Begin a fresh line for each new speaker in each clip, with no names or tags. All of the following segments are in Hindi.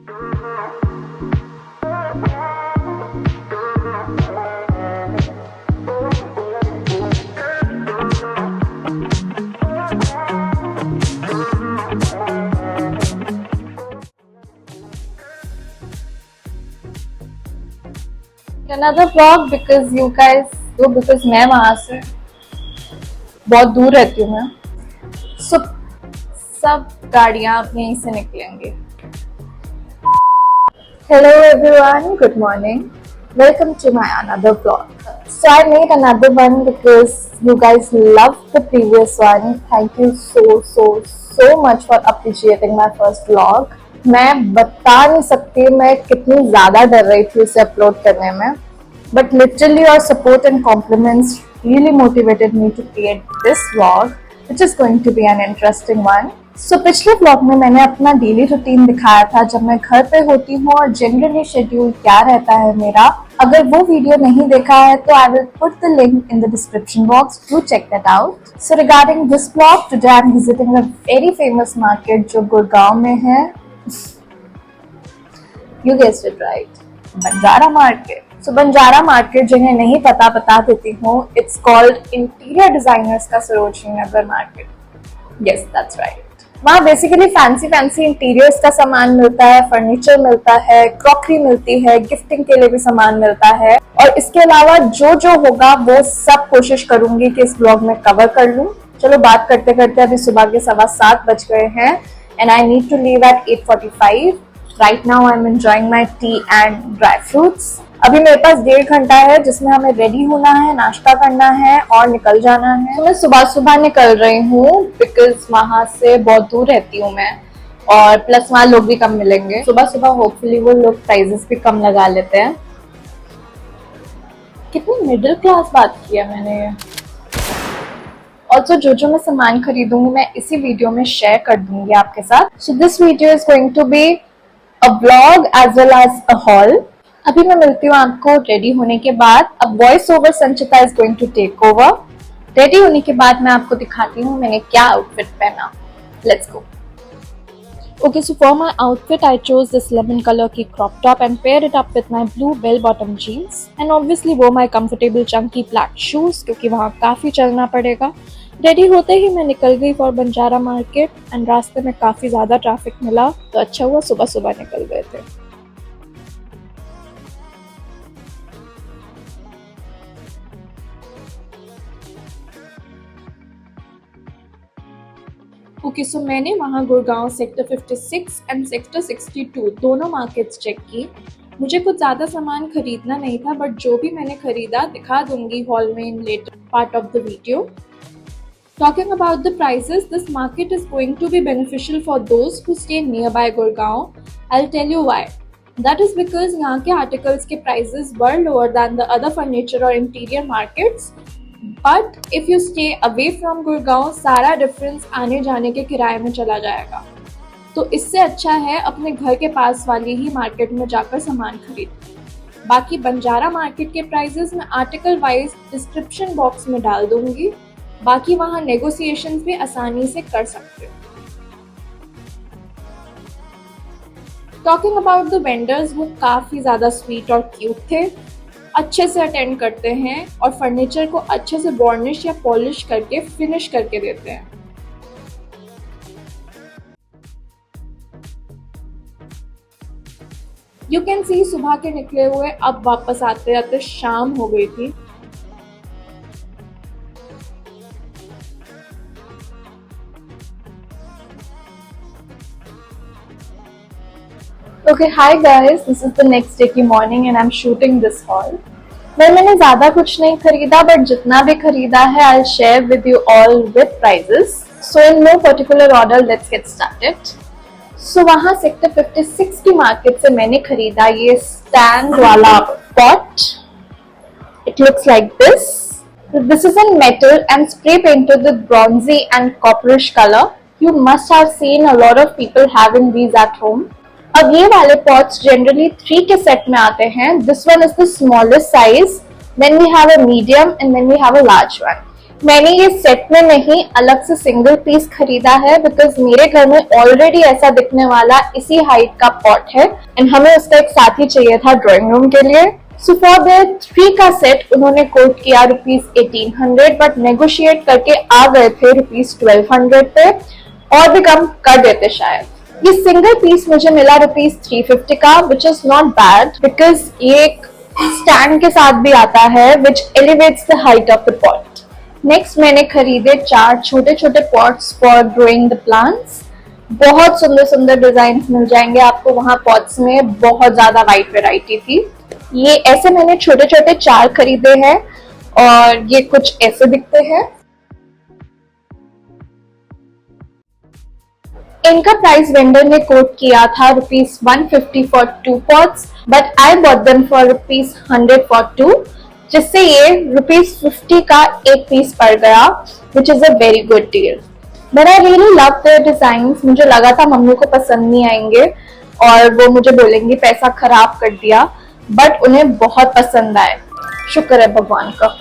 Another vlog because you guys go, because मैं वहां से बहुत दूर रहती हूँ मैं, सब गाड़ियाँ अब यहीं से निकलेंगी। Hello everyone, good morning. Welcome to my another vlog. So I made another one because you guys loved the previous one. Thank you so much for appreciating my first vlog. मैं बता नहीं सकती मैं कितनी ज़्यादा डर रही थी उसे अपलोड करने में, but literally your support and compliments really motivated me to create this vlog, which is going to be an interesting one. So पिछले vlog में मैंने अपना डेली रूटीन दिखाया था जब मैं घर पे होती हूँ और जनरली शेड्यूल क्या रहता है मेरा। अगर वो वीडियो नहीं देखा है तो I will put the link in the description box to check that out. So regarding this vlog, today I am visiting a very famous market जो गुड़गांव में है। You guessed it right, Banjara market. So Banjara market जिन्हें नहीं पता बता देती हूँ, it's called इंटीरियर डिजाइनर्स का Sarojini Nagar market. Yes, that's right. वहाँ बेसिकली फैंसी इंटीरियर्स का सामान मिलता है, फर्नीचर मिलता है, क्रॉकरी मिलती है, गिफ्टिंग के लिए भी सामान मिलता है, और इसके अलावा जो होगा वो सब कोशिश करूंगी कि इस ब्लॉग में कवर कर लूं। चलो बात करते करते अभी सुबह के 7:15 बज गए हैं and I need to leave at 8:45. Right now I am enjoying my tea and dry fruits. अभी मेरे पास 1.5 घंटा है जिसमें हमें रेडी होना है, नाश्ता करना है और निकल जाना है। तो मैं सुबह निकल रही हूँ बिकॉज वहां से बहुत दूर रहती हूँ मैं, और प्लस वहाँ लोग भी कम मिलेंगे। सुबह होपफुली वो लोग प्राइजेस भी कम लगा लेते हैं। कितनी मिडिल क्लास बात की है मैंने ये। ऑल्सो जो मैं सामान खरीदूंगी मैं इसी वीडियो में शेयर कर दूंगी आपके साथ। So this video is going to be a vlog as well as a haul. अभी मैं मिलती हूँ आपको रेडी होने के बाद। अब voice over Sanchita is going to take over. Ready होने के बाद मैं आपको दिखाती हूँ मैंने क्या आउटफिट पहना। Let's go. Okay, so for my outfit, I chose this lemon color की crop top and paired it up with my blue bell-bottom jeans and obviously wore my comfortable chunky black shoes क्योंकि वहाँ काफी चलना पड़ेगा। रेडी होते ही मैं निकल गई फॉर बंजारा मार्केट एंड रास्ते में काफी ज्यादा ट्रैफिक मिला, तो अच्छा हुआ सुबह निकल गए थे। ओके, सो मैंने वहाँ गुड़गांव सेक्टर 56 एंड सेक्टर 62 दोनों मार्केट्स चेक की। मुझे कुछ ज़्यादा सामान खरीदना नहीं था, बट जो भी मैंने खरीदा दिखा दूंगी हॉल में in later part of the video. Talking about the prices, this market is going to be beneficial for those who stay near by Gurgaon. I will tell you why. That is because यहाँ के आर्टिकल्स के prices were lower than the other furniture और interior markets, but if you stay away from Gurgaon सारा डिफरेंस आने जाने के किराए में चला जाएगा। तो इससे अच्छा है अपने घर के पास वाली ही मार्केट में जाकर सामान खरीद। बाकी बंजारा मार्केट के प्राइसेस मैं आर्टिकल वाइज डिस्क्रिप्शन बॉक्स में डाल दूंगी। बाकी वहाँ नेगोशिएशंस भी आसानी से कर सकते हो। टॉकिंग अबाउट द वेंडर्स, वो काफी ज्यादा स्वीट और क्यूट थे, अच्छे से अटेंड करते हैं और फर्नीचर को अच्छे से वार्निश या पॉलिश करके फिनिश करके देते हैं। यू कैन सी सुबह के निकले हुए अब वापस आते आते शाम हो गई थी। Okay, hi guys, this is the next day की morning and I'm shooting this haul. मैंने ज़्यादा कुछ नहीं खरीदा, बट जितना भी खरीदा है I'll share with you all with prices. So in no particular order, let's get started. So वहाँ सेक्टर 56 की मार्केट से मैंने खरीदा ये स्टैंड वाला pot. It looks like this. This is in metal and spray painted with bronzy and copperish color. You must have seen a lot of people having these at home. अब ये वाले पॉट्स जनरली 3 के सेट में आते हैं। This one is the smallest size, then we have a medium and then we have a large one. मैंने ये सेट में नहीं अलग से सिंगल पीस खरीदा है बिकॉज मेरे घर में ऑलरेडी ऐसा दिखने वाला इसी हाइट का पॉट है एंड हमें उसका एक साथ ही चाहिए था ड्राइंग रूम के लिए। सो फॉर द 3 का सेट उन्होंने कोट किया ₹1800 बट नेगोशिएट करके आ गए थे ₹1200 पे, और भी कम कर देते शायद। ये सिंगल पीस मुझे मिला ₹350 का, which is not bad because ये एक स्टैंड के साथ भी आता है which elevates the height of the pot. Next मैंने खरीदे 4 छोटे छोटे pots for growing the plants. बहुत सुंदर सुंदर डिजाइन मिल जाएंगे आपको वहां पॉट्स में, बहुत ज्यादा वाइड वैरायटी थी। ये ऐसे मैंने छोटे छोटे 4 खरीदे हैं और ये कुछ ऐसे दिखते हैं। इनका प्राइस वेंडर ने कोट किया था ₹150 for 2 pots but I bought them for ₹100 for 2, जिससे ये ₹50 का एक पीस पड़ गया, which is a very good deal. But I really love their designs. मुझे लगा था मम्मी को पसंद नहीं आएंगे और वो मुझे बोलेंगी पैसा खराब कर दिया, बट उन्हें बहुत पसंद आए, शुक्र है भगवान का।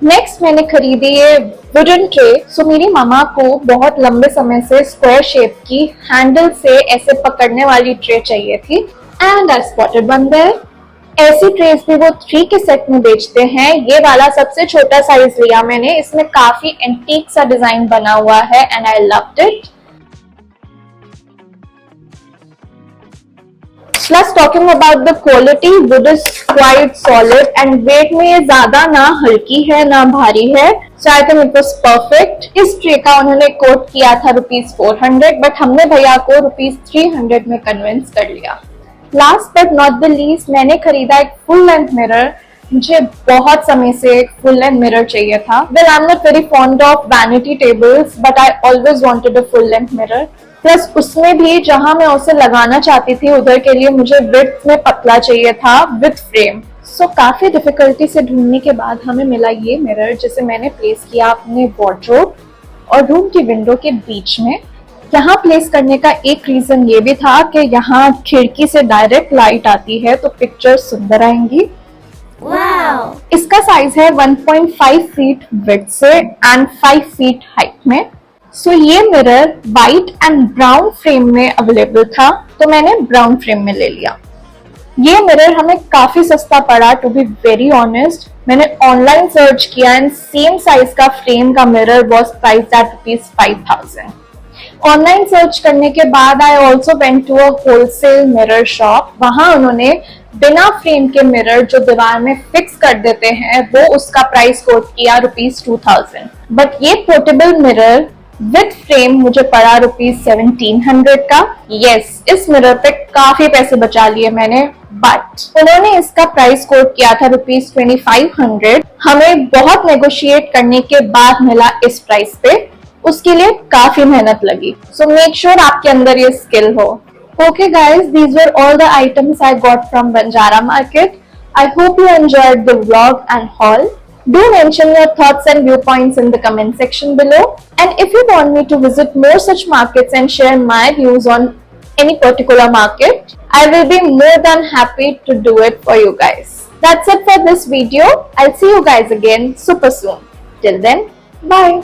नेक्स्ट मैंने खरीदी ये वुडन ट्रे। सो मेरी मामा को बहुत लंबे समय से स्क्वायर शेप की हैंडल से ऐसे पकड़ने वाली ट्रे चाहिए थी and I spotted one there. ऐसी ट्रेस भी वो 3 के सेट में बेचते हैं। ये वाला सबसे छोटा साइज लिया मैंने, इसमें काफी एंटीक सा डिजाइन बना हुआ है and I loved it. Plus talking about the quality, wood is quite solid and weight में ये ज्यादा ना हल्की है ना भारी है, so I think it was perfect. इस ट्रे का उन्होंने कोट किया था ₹400 बट हमने भैया को ₹300 में कन्विंस कर लिया। Last but not the least मैंने खरीदा एक फुल लेंथ मिरर। मुझे बहुत समय से एक फुल लेंथ मिरर चाहिए था। Well I am not very fond of vanity tables but I always wanted a full length mirror. Plus उसमें भी जहां मैं उसे लगाना चाहती थी उधर के लिए मुझे विड्थ में पतला चाहिए था विद फ्रेम। सो काफी डिफिकल्टी से ढूंढने के बाद हमें मिला ये मिरर, जिसे मैंने प्लेस किया अपने वार्डरोब और रूम की विंडो के बीच में। यहाँ प्लेस करने का एक रीजन ये भी था कि यहाँ खिड़की से डायरेक्ट लाइट आती है तो पिक्चर सुंदर आएंगी। वाओ! इसका साइज है 1.5 फीट विड्थ से एंड 5 फीट हाइट में। सो ये mirror white and brown frame में अवेलेबल था तो मैंने ब्राउन फ्रेम में ले लिया। ये मिरर हमें काफी सस्ता पड़ा टू बी वेरी ऑनेस्ट। मैंने ऑनलाइन सर्च किया एंड सेम साइज का फ्रेम का mirror was priced at ₹5,000। Online search करने के बाद I also went to a wholesale mirror shop. वहां उन्होंने बिना फ्रेम के मिरर जो दीवार में फिक्स कर देते हैं वो उसका प्राइस कोट किया ₹2,000 बट ये पोर्टेबल मिरर विद फ्रेम मुझे पड़ा ₹1,700 का। यस, इस मिरर पे काफी पैसे बचा लिए मैंने, बट उन्होंने इसका प्राइस कोट किया था ₹2,500। हमें बहुत नेगोशिएट करने के बाद मिला इस प्राइस पे, उसके लिए काफी मेहनत लगी। सो मेक श्योर आपके अंदर ये स्किल हो। Okay guys, these were all the items I got from Banjara Market. I hope you enjoyed the vlog and haul. Do mention your thoughts and viewpoints in the comment section below. And if you want me to visit more such markets and share my views on any particular market, I will be more than happy to do it for you guys. That's it for this video. I'll see you guys again super soon. Till then, bye.